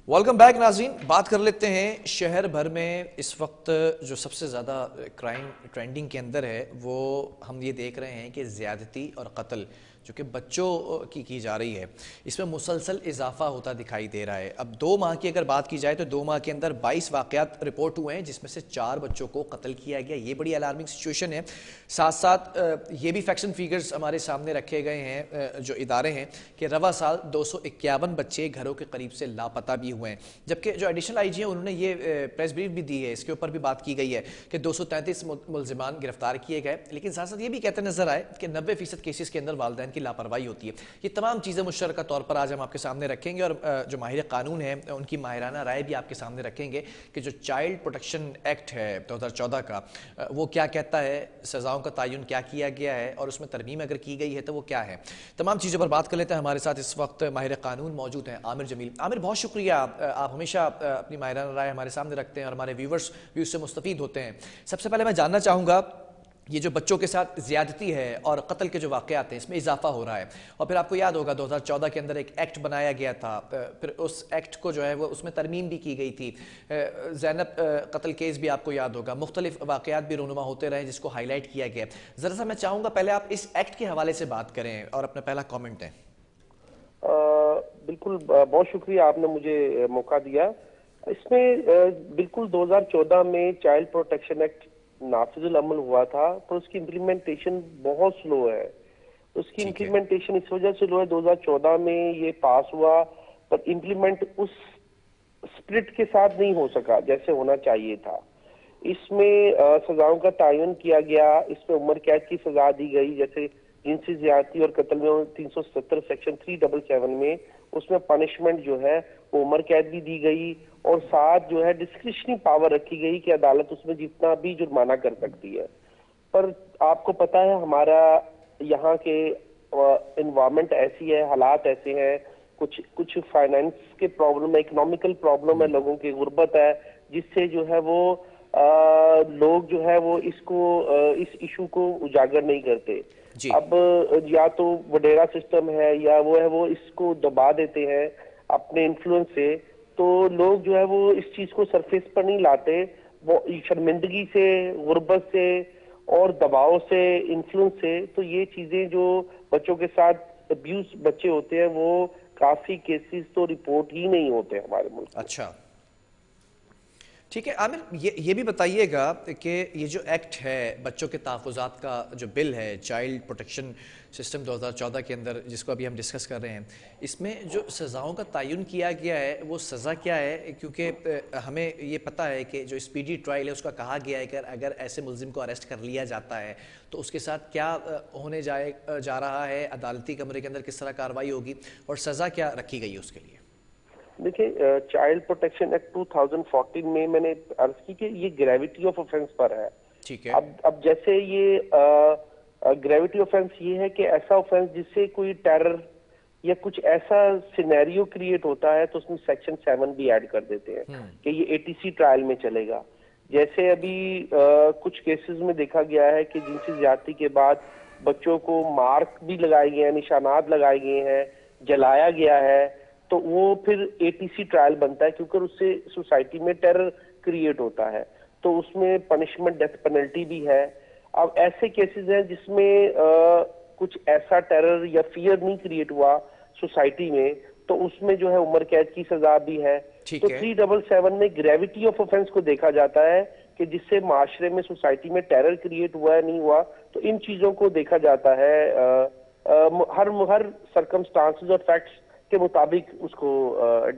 Welcome back नाज़रीन। बात कर लेते हैं शहर भर में इस वक्त जो सबसे ज़्यादा क्राइम ट्रेंडिंग के अंदर है वो हम ये देख रहे हैं कि ज़्यादती और कत्ल जो कि बच्चों की जा रही है, इसमें मुसलसल इजाफा होता दिखाई दे रहा है। अब 2 माह की अगर बात की जाए तो 2 माह के अंदर 22 वाक़यात रिपोर्ट हुए हैं जिसमें से 4 बच्चों को कत्ल किया गया। ये बड़ी अलार्मिंग सिचुएशन है। साथ साथ ये भी फैक्शन फिगर्स हमारे सामने रखे गए हैं जो इदारे हैं कि रवा साल 251 बच्चे घरों के करीब से लापता भी हुए हैं। जबकि जो एडिशनल आईजी हैं उन्होंने ये प्रेस ब्रीफ भी दी है, इसके ऊपर भी बात की गई है कि 233 मुलजिमान गिरफ्तार किए गए। लेकिन साथ साथ ये भी कहते नजर आए कि 90% केसेस के अंदर वालिदैन की लापरवाही होती है। ये तमाम चीज़ें मुश्तरका तौर पर आज हम आपके सामने रखेंगे और जो माहिर कानून है उनकी माहिराना राय भी आपके सामने रखेंगे कि जो चाइल्ड प्रोटेक्शन एक्ट है 2014 का वो क्या कहता है, सज़ाओं का तयन क्या किया गया है और उसमें तरमीम अगर की गई है तो वो क्या है। तमाम चीज़ों पर बात कर लेते हैं। हमारे साथ इस वक्त माहिर कानून मौजूद हैं आमिर जमील। आमिर, बहुत शुक्रिया, आप हमेशा अपनी माहिराना राय हमारे सामने रखते हैं और हमारे व्यूवर्स भी उससे मुस्तफीद होते हैं। सबसे पहले मैं जानना चाहूँगा, ये जो बच्चों के साथ ज्यादती है और कत्ल के जो वाक़यात हैं इसमें इजाफा हो रहा है और फिर आपको याद होगा 2014 के अंदर एक एक्ट बनाया गया था, फिर उस एक्ट को जो है वो उसमें तरमीम भी की गई थी। ज़ैनब कत्ल केस भी आपको याद होगा, मुख्तलिफ वाक़यात भी रूनुमा होते रहे जिसको हाईलाइट किया गया। ज़रा सा मैं चाहूँगा पहले आप इस एक्ट के हवाले से बात करें और अपना पहला कॉमेंट दें। बिल्कुल, बहुत शुक्रिया, आपने मुझे मौका दिया। इसमें बिल्कुल 2014 में चाइल्ड प्रोटेक्शन एक्ट नाफिजुल अमल हुआ था, पर उसकी इम्प्लीमेंटेशन बहुत स्लो है। उसकी इम्प्लीमेंटेशन इस वजह से स्लो है, 2014 में ये पास हुआ पर इम्प्लीमेंट उस स्प्रिट के साथ नहीं हो सका जैसे होना चाहिए था। इसमें सजाओं का तयन किया गया, इसमें उम्र कैद की सजा दी गई, जैसे जिनसी ज्यादती और कत्ल में 370 सेक्शन 377 में उसमें पनिशमेंट जो है वो उम्र कैद भी दी गई और साथ जो है डिस्क्रिशनरी पावर रखी गई कि अदालत उसमें जितना भी जुर्माना कर सकती है। पर आपको पता है हमारा यहाँ के इन्वायरमेंट ऐसी है, हालात ऐसे हैं, कुछ फाइनेंस के प्रॉब्लम है, इकोनॉमिकल प्रॉब्लम है, लोगों की गुर्बत है, जिससे जो है वो लोग जो है वो इस इशू को उजागर नहीं करते। अब या तो वडेरा सिस्टम है या वो इसको दबा देते हैं अपने इन्फ्लुएंस से, तो लोग जो है वो इस चीज को सरफेस पर नहीं लाते। वो शर्मिंदगी से, गुर्बत से और दबाव से, इन्फ्लुएंस से, तो ये चीजें जो बच्चों के साथ अब्यूज बच्चे होते हैं वो काफी केसेस तो रिपोर्ट ही नहीं होते हमारे मुल्क में। अच्छा, ठीक है आमिर, ये भी बताइएगा कि ये जो एक्ट है बच्चों के तहफ़्फ़ुज़ात का जो बिल है चाइल्ड प्रोटेक्शन सिस्टम 2014 के अंदर जिसको अभी हम डिस्कस कर रहे हैं, इसमें जो सज़ाओं का तयन किया गया है वो सज़ा क्या है? क्योंकि हमें ये पता है कि जो स्पीडी ट्रायल है उसका कहा गया है कि अगर ऐसे मुल्ज़िम को अरेस्ट कर लिया जाता है तो उसके साथ क्या होने जा रहा है, अदालती कमरे के अंदर किस तरह कार्रवाई होगी और सज़ा क्या रखी गई है उसके लिए? देखिए, चाइल्ड प्रोटेक्शन एक्ट 2014 में मैंने अर्ज की कि ये ग्रेविटी ऑफ ऑफेंस पर है। ठीक है। अब जैसे ये ग्रेविटी ऑफेंस ये है कि ऐसा ऑफेंस जिससे कोई टेरर या कुछ ऐसा सिनेरियो क्रिएट होता है तो उसमें सेक्शन 7 भी ऐड कर देते हैं कि ये एटीसी ट्रायल में चलेगा। जैसे अभी कुछ केसेस में देखा गया है कि जिनसी ज्यादती के बाद बच्चों को मार्क भी लगाए गए हैं, निशानात लगाए गए हैं, जलाया गया है, तो वो फिर एटीसी ट्रायल बनता है क्योंकि उससे सोसाइटी में टेरर क्रिएट होता है, तो उसमें पनिशमेंट डेथ पेनल्टी भी है। अब ऐसे केसेस हैं जिसमें कुछ ऐसा टेरर या फियर नहीं क्रिएट हुआ सोसाइटी में, तो उसमें जो है उम्र कैद की सजा भी है। तो 377 में ग्रेविटी ऑफ ऑफेंस को देखा जाता है कि जिससे माशरे में, सोसाइटी में टेरर क्रिएट हुआ है नहीं हुआ, तो इन चीजों को देखा जाता है। हर सर्कमस्टांसेस और फैक्ट्स के मुताबिक उसको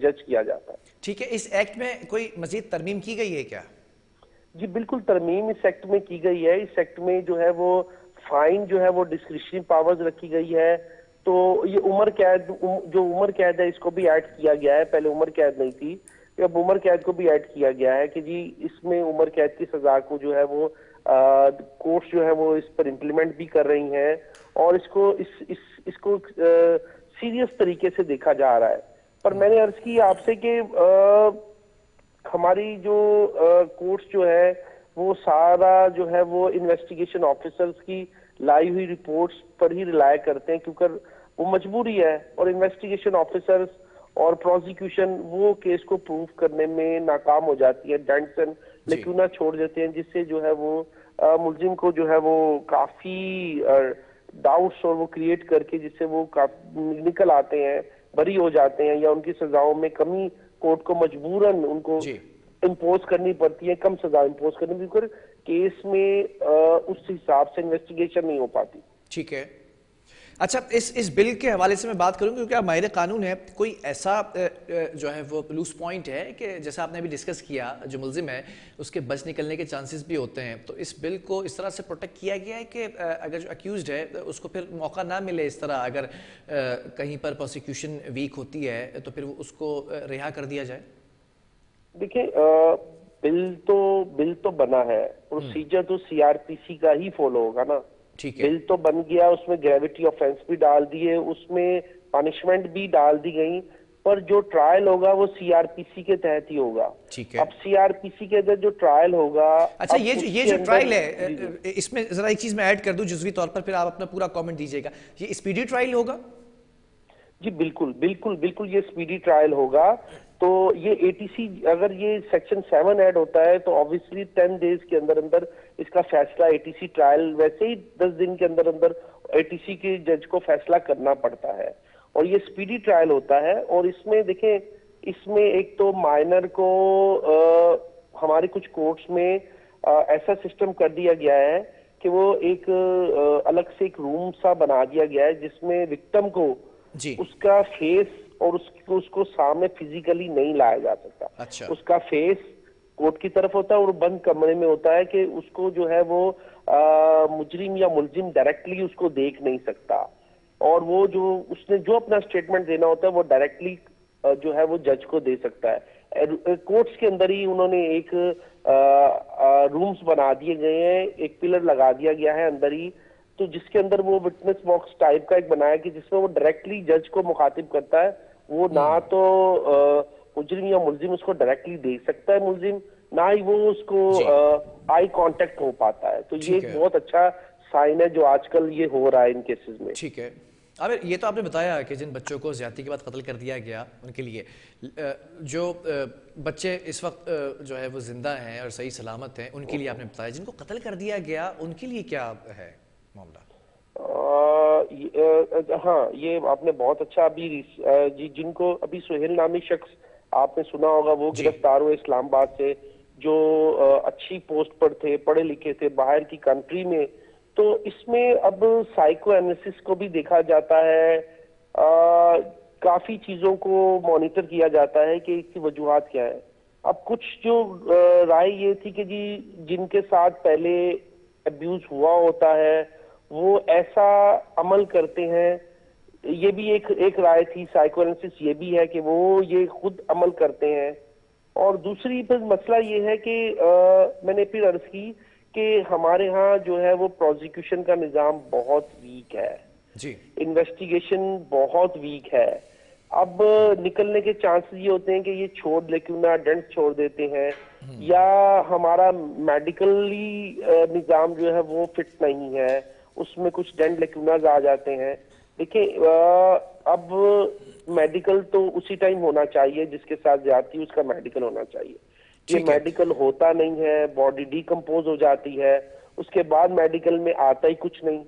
जज किया जाता है। ठीक है, इस एक्ट में कोई मजीद तरमीम की गई है क्या? जी बिल्कुल, तरमीम इस एक्ट में की गई है। इस एक्ट में जो है वो फाइन जो है वो डिस्क्रिशनरी पावर्स रखी गई है, तो ये जो उम्र कैद है इसको भी ऐड किया गया है। पहले उम्र कैद नहीं थी, अब उम्र कैद को भी ऐड किया गया है कि जी इसमें उम्र कैद की सजा को जो है वो कोर्ट्स जो है वो इस पर इम्प्लीमेंट भी कर रही हैं और इसको सीरियस तरीके से देखा जा रहा है। पर मैंने अर्ज की आपसे कि हमारी जो कोर्ट्स जो है वो सारा जो है वो इन्वेस्टिगेशन ऑफिसर्स की लाई हुई रिपोर्ट्स पर ही रिलाय करते हैं, क्योंकि वो मजबूरी है और इन्वेस्टिगेशन ऑफिसर्स और प्रोसिक्यूशन वो केस को प्रूव करने में नाकाम हो जाती है, डेंट्स एंड लेक्यूना छोड़ देते हैं, जिससे जो है वो मुलजिम को जो है वो काफी डाउट्स और वो क्रिएट करके जिससे वो निकल आते हैं, बरी हो जाते हैं, या उनकी सजाओं में कमी कोर्ट को मजबूरन उनको इम्पोज करनी पड़ती है, कम सजा इम्पोज करनी पड़ती है, केस में उस हिसाब से इन्वेस्टिगेशन नहीं हो पाती। ठीक है। अच्छा, इस बिल के हवाले से मैं बात करूं क्योंकि आप माहिर कानून है, कोई ऐसा जो है वो लूज पॉइंट है कि जैसा आपने अभी डिस्कस किया, जो मुल्जिम है उसके बच निकलने के चांसेस भी होते हैं, तो इस बिल को इस तरह से प्रोटेक्ट किया गया है कि अगर जो अक्यूज्ड है उसको फिर मौका ना मिले इस तरह, अगर कहीं पर प्रोसिक्यूशन वीक होती है तो फिर उसको रिहा कर दिया जाए। देखिए, बिल तो बना है, प्रोसीजर तो सीआरपीसी का ही फॉलो होगा ना। बिल तो बन गया, उसमें ग्रेविटी ऑफेंस भी डाल दिए, उसमें पनिशमेंट भी डाल दी गई, पर जो ट्रायल होगा वो सीआरपीसी के तहत ही होगा। अब सीआरपीसी के अंदर जो ट्रायल होगा, अच्छा ये जो ट्रायल है, इसमें जरा एक चीज मैं ऐड कर दूं जुज़वी तौर पर, फिर आप अपना पूरा कमेंट दीजिएगा। ये स्पीडी ट्रायल होगा? जी बिल्कुल बिल्कुल बिल्कुल, ये स्पीडी ट्रायल होगा। तो ये एटीसी, अगर ये सेक्शन 7 ऐड होता है तो ऑब्वियसली 10 डेज के अंदर अंदर इसका फैसला, एटीसी ट्रायल वैसे ही 10 दिन के अंदर अंदर एटीसी के जज को फैसला करना पड़ता है, और ये स्पीडी ट्रायल होता है। और इसमें देखें, इसमें एक तो माइनर को हमारे कुछ कोर्ट्स में ऐसा सिस्टम कर दिया गया है कि वो एक अलग से एक रूम सा बना दिया गया है, जिसमें विक्टिम को उसका फेस और उसको सामने फिजिकली नहीं लाया जा सकता। अच्छा। उसका फेस कोर्ट की तरफ होता है और बंद कमरे में होता है कि उसको जो है वो मुजरिम या मुलजिम डायरेक्टली उसको देख नहीं सकता, और वो जो उसने जो अपना स्टेटमेंट देना होता है वो डायरेक्टली जो है वो जज को दे सकता है। कोर्ट्स के अंदर ही उन्होंने एक रूम्स बना दिए गए हैं, एक पिलर लगा दिया गया है अंदर ही, तो जिसके अंदर वो विटनेस बॉक्स टाइप का एक बनाया कि जिसमें वो डायरेक्टली जज को मुखातिब करता है। वो ना तो मुजरिम या मुलजिम उसको डायरेक्टली देख सकता है मुलजिम, ना ही वो उसको आई कांटेक्ट हो पाता है। तो ये एक बहुत अच्छा साइन है जो आजकल ये हो रहा है इन केसेस में। ठीक है। अब ये तो आपने बताया कि जिन बच्चों को ज्यादती के बाद कत्ल कर दिया गया उनके लिए, जो बच्चे इस वक्त जो है वो जिंदा हैं और सही सलामत हैं, उनके लिए आपने बताया, जिनको कत्ल कर दिया गया उनके लिए क्या है मामला? हाँ, ये आपने बहुत अच्छा अभी जी, जिनको अभी सुहेल नामी शख्स आपने सुना होगा, वो गिरफ्तार हुए इस्लामाबाद से, जो अच्छी पोस्ट पर थे, पढ़े लिखे थे बाहर की कंट्री में। तो इसमें अब साइको एनालिसिस को भी देखा जाता है, काफी चीजों को मॉनिटर किया जाता है कि इसकी वजूहात क्या है। अब कुछ जो राय ये थी कि जी जिनके साथ पहले अब्यूज हुआ होता है वो ऐसा अमल करते हैं, ये भी एक राय थी। साइको एनालिसिस ये भी है कि वो ये खुद अमल करते हैं। और दूसरी फिर मसला ये है कि मैंने फिर अर्ज की कि हमारे यहाँ जो है वो प्रोसिक्यूशन का निजाम बहुत वीक है जी, इन्वेस्टिगेशन बहुत वीक है। अब निकलने के चांसेस ये होते हैं कि ये छोड़ दे, क्यों ना डेंट छोड़ देते हैं, या हमारा मेडिकली निजाम जो है वो फिट नहीं है, उसमें कुछ डेंट लेक्यूनाज आ जाते हैं। देखिए, अब मेडिकल तो उसी टाइम होना चाहिए जिसके साथ ज्यादती उसका मेडिकल होना चाहिए। ये मेडिकल होता नहीं है, बॉडी डिकम्पोज हो जाती है, उसके बाद मेडिकल में आता ही कुछ नहीं,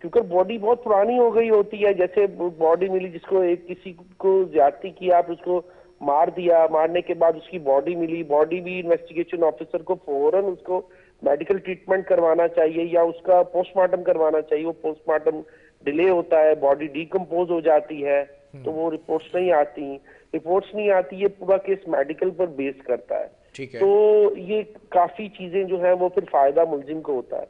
क्योंकि बॉडी बहुत पुरानी हो गई होती है। जैसे बॉडी मिली, जिसको एक किसी को ज्यादती किया, आप उसको मार दिया, मारने के बाद उसकी बॉडी मिली, बॉडी भी इन्वेस्टिगेशन ऑफिसर को फौरन उसको मेडिकल ट्रीटमेंट करवाना चाहिए या उसका पोस्टमार्टम करवाना चाहिए। वो पोस्टमार्टम डिले होता है, बॉडी डिकम्पोज हो जाती है, तो वो रिपोर्ट्स नहीं आती, ये पूरा केस मेडिकल पर बेस करता है। तो ये काफी चीजें जो है वो फिर फायदा मुलजिम को होता है।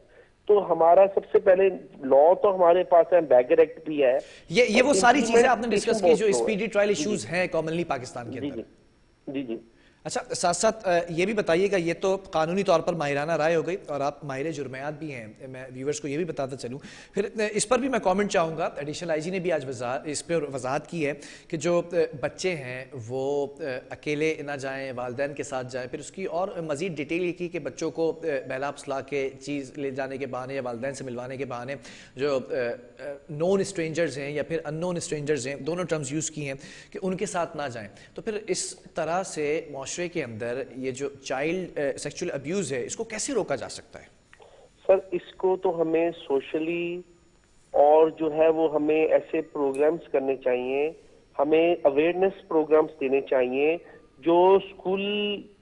तो हमारा सबसे पहले लॉ तो हमारे पास है, बैगर एक्ट भी है। ये वो सारी चीजें आपने डिस्कस की जो स्पीडी ट्रायल इश्यूज हैं कॉमनली पाकिस्तान के अंदर। जी। अच्छा, साथ साथ ये भी बताइएगा, ये तो कानूनी तौर पर माहिराना राय हो गई और आप माहिर जुर्मात भी हैं, मैं व्यूवर्स को ये भी बताता चलूँ। फिर इस पर भी मैं कमेंट चाहूँगा। एडिशनल आईजी ने भी आज इस पर वजाहत की है कि जो बच्चे हैं वो अकेले ना जाएँ, वालिदैन के साथ जाएँ। फिर उसकी और मज़ीद डिटेल ये की कि बच्चों को बहला फुसला के चीज़ ले जाने के बहाने या वालिदैन से मिलवाने के बहाने जो नॉन स्ट्रेंजर्स हैं या फिर अननोन स्ट्रेंजर्स हैं, दोनों टर्म्स यूज़ की हैं, कि उनके साथ ना जाएँ। तो फिर इस तरह से माशरे के अंदर ये जो चाइल्ड सेक्सुअल अब्यूज़ है, इसको कैसे रोका जा सकता है? सर, इसको तो हमें सोशली और जो है वो हमें ऐसे प्रोग्राम्स करने चाहिए, हमें अवेयरनेस प्रोग्राम्स देने चाहिए जो स्कूल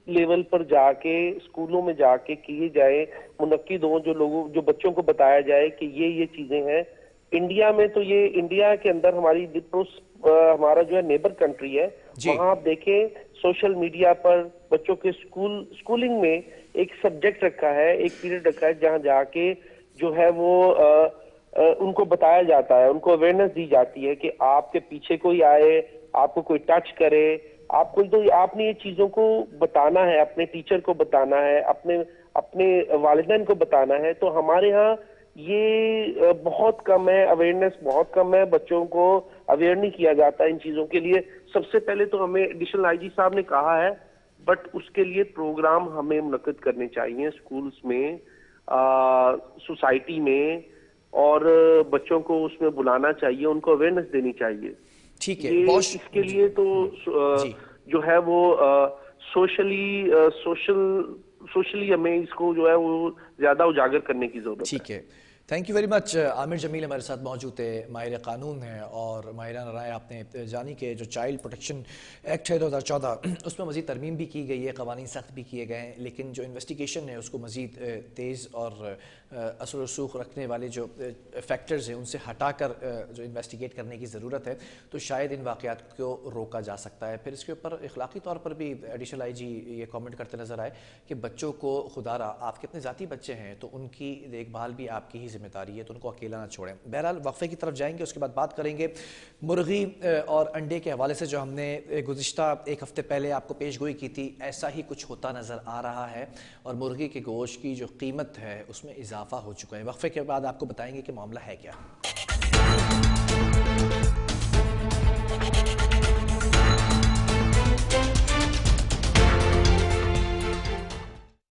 लेवल पर जाके, स्कूलों में जाके किए जाए, मुनक्किद हो, जो बच्चों को बताया जाए कि ये चीजें हैं। इंडिया में तो ये, इंडिया के अंदर हमारा जो है नेबर कंट्री है, वहां आप देखें सोशल मीडिया पर बच्चों के स्कूलिंग में एक सब्जेक्ट रखा है, एक पीरियड रखा है जहां जाके जो है वो उनको बताया जाता है, उनको अवेयरनेस दी जाती है कि आपके पीछे कोई आए, आपको कोई टच करे, आपने ये चीजों को बताना है, अपने टीचर को बताना है, अपने वालिदैन को बताना है। तो हमारे यहाँ ये बहुत कम है, अवेयरनेस बहुत कम है, बच्चों को अवेयर नहीं किया जाता इन चीजों के लिए। सबसे पहले तो हमें एडिशनल आईजी साहब ने कहा है, बट उसके लिए प्रोग्राम हमें मुनक्किद करने चाहिए स्कूल्स में, सोसाइटी में, और बच्चों को उसमें बुलाना चाहिए, उनको अवेयरनेस देनी चाहिए। ठीक है, इसके लिए तो जो है वो सोशली हमें इसको जो है वो ज्यादा उजागर करने की जरूरत है। ठीक है, thank you very much. Aamir Jamil हमारे साथ मौजूद है, माहिर कानून है और माहिराना राय आपने जानी कि जो चाइल्ड प्रोटेक्शन एक्ट है 2014, उसमें मज़ीद तरमीम भी की गई है, क़वानीन सख्त भी किए गए हैं, लेकिन जो इन्वेस्टिगेशन है उसको मज़ीद तेज़ और असर रसूख रखने वाले जो फैक्टर्स हैं उनसे हटाकर जो इन्वेस्टिगेट करने की ज़रूरत है, तो शायद इन वाक़यात को रोका जा सकता है। फिर इसके ऊपर इखलाक़ी तौर पर भी एडिशनल आईजी ये कमेंट करते नज़र आए कि बच्चों को खुदारा आपके अपने ज़ाती बच्चे हैं तो उनकी देखभाल भी आपकी ही जिम्मेदारी है, तो उनको अकेला ना छोड़ें। बहरहाल वक्फे की तरफ जाएंगे, उसके बाद बात करेंगे मुर्गी और अंडे के हवाले से जो हमने गुज़िश्ता एक हफ़्ते पहले आपको पेशगोई की थी, ऐसा ही कुछ होता नज़र आ रहा है और मुर्गी के गोश्त की जो कीमत है उसमें इजाफा हो चुका है। वक्फे के बाद आपको बताएंगे कि मामला है क्या।